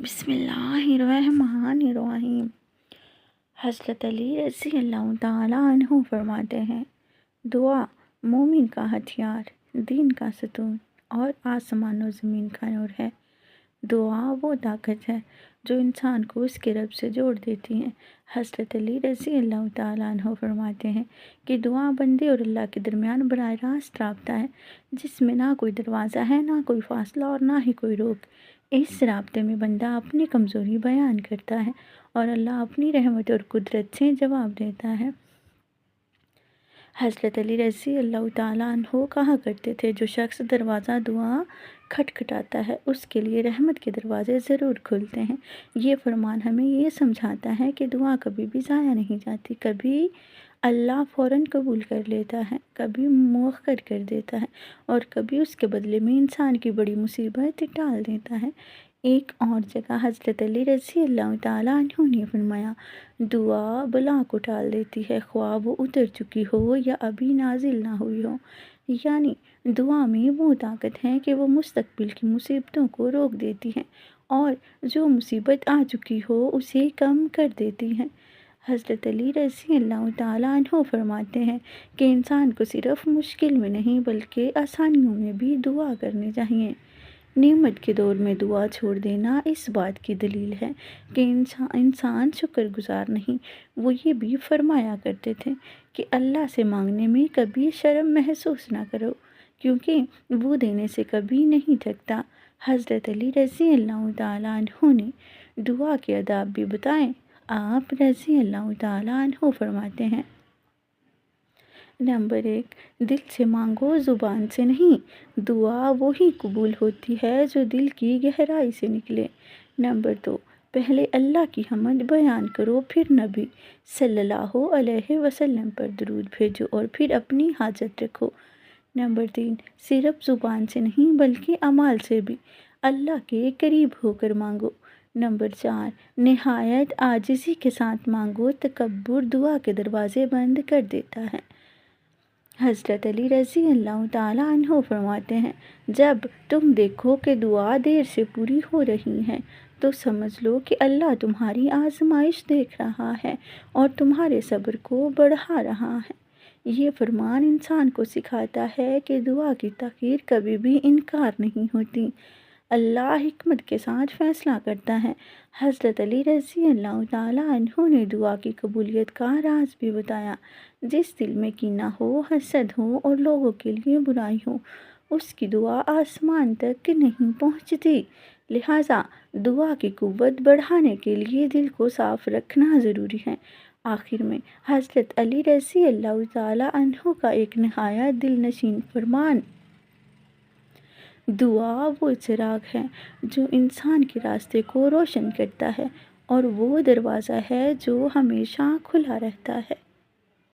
بسم اللہ الرحمن الرحیم۔ حضرت علی رضی اللہ تعالیٰ عنہ فرماتے ہیں، دعا مومن کا ہتھیار، دین کا ستون اور آسمان و زمین کا نور ہے۔ دعا وہ طاقت ہے جو انسان کو اس کے رب سے جوڑ دیتی ہے۔ حضرت علی رضی اللہ تعالیٰ عنہ فرماتے ہیں کہ دعا بندے اور اللہ کے درمیان براہ راست رابطہ ہے، جس میں نہ کوئی دروازہ ہے، نہ کوئی فاصلہ اور نہ ہی کوئی روک۔ اس رابطے میں بندہ اپنی کمزوری بیان کرتا ہے اور اللہ اپنی رحمت اور قدرت سے جواب دیتا ہے۔ حضرت علی رضی اللہ تعالیٰ عنہ کہا کرتے تھے، جو شخص دروازہ دعا کھٹکھٹاتا ہے اس کے لیے رحمت کے دروازے ضرور کھلتے ہیں۔ یہ فرمان ہمیں یہ سمجھاتا ہے کہ دعا کبھی بھی ضائع نہیں جاتی، کبھی اللہ فوراً قبول کر لیتا ہے، کبھی مؤخر کر دیتا ہے اور کبھی اس کے بدلے میں انسان کی بڑی مصیبت ٹال دیتا ہے۔ ایک اور جگہ حضرت علی رضی اللہ تعالیٰ عنہ نے فرمایا، دعا بلا کو ٹال دیتی ہے، خواہ وہ اتر چکی ہو یا ابھی نازل نہ ہوئی ہو۔ یعنی دعا میں وہ طاقت ہے کہ وہ مستقبل کی مصیبتوں کو روک دیتی ہے اور جو مصیبت آ چکی ہو اسے کم کر دیتی ہے۔ حضرت علی رضی اللہ تعالیٰ عنہ فرماتے ہیں کہ انسان کو صرف مشکل میں نہیں بلکہ آسانیوں میں بھی دعا کرنی چاہیے۔ نعمت کے دور میں دعا چھوڑ دینا اس بات کی دلیل ہے کہ انسان شکر گزار نہیں۔ وہ یہ بھی فرمایا کرتے تھے کہ اللہ سے مانگنے میں کبھی شرم محسوس نہ کرو، کیونکہ وہ دینے سے کبھی نہیں تھکتا۔ حضرت علی رضی اللہ تعالیٰ عنہ نے دعا کے آداب بھی بتائے۔ آپ رضی اللہ تعالیٰ عنہ فرماتے ہیں، نمبر 1، دل سے مانگو، زبان سے نہیں۔ دعا وہی قبول ہوتی ہے جو دل کی گہرائی سے نکلے۔ نمبر 2، پہلے اللہ کی حمد بیان کرو، پھر نبی صلی اللہ علیہ وسلم پر درود بھیجو اور پھر اپنی حاجت رکھو۔ نمبر 3، صرف زبان سے نہیں بلکہ اعمال سے بھی اللہ کے قریب ہو کر مانگو۔ نمبر 4، نہایت عاجزی کے ساتھ مانگو، تکبر دعا کے دروازے بند کر دیتا ہے۔ حضرت علی رضی اللہ تعالیٰ عنہ فرماتے ہیں، جب تم دیکھو کہ دعا دیر سے پوری ہو رہی ہے تو سمجھ لو کہ اللہ تمہاری آزمائش دیکھ رہا ہے اور تمہارے صبر کو بڑھا رہا ہے۔ یہ فرمان انسان کو سکھاتا ہے کہ دعا کی تاخیر کبھی بھی انکار نہیں ہوتی، اللہ حکمت کے ساتھ فیصلہ کرتا ہے۔ حضرت علی رضی اللہ تعالیٰ عنہ نے دعا کی قبولیت کا راز بھی بتایا، جس دل میں کینہ ہو، حسد ہو اور لوگوں کے لیے برائی ہو، اس کی دعا آسمان تک نہیں پہنچتی۔ لہٰذا دعا کی قوت بڑھانے کے لیے دل کو صاف رکھنا ضروری ہے۔ آخر میں حضرت علی رضی اللہ تعالیٰ عنہ کا ایک نہایت دل نشین فرمان، دعا وہ چراغ ہے جو انسان کے راستے کو روشن کرتا ہے اور وہ دروازہ ہے جو ہمیشہ کھلا رہتا ہے۔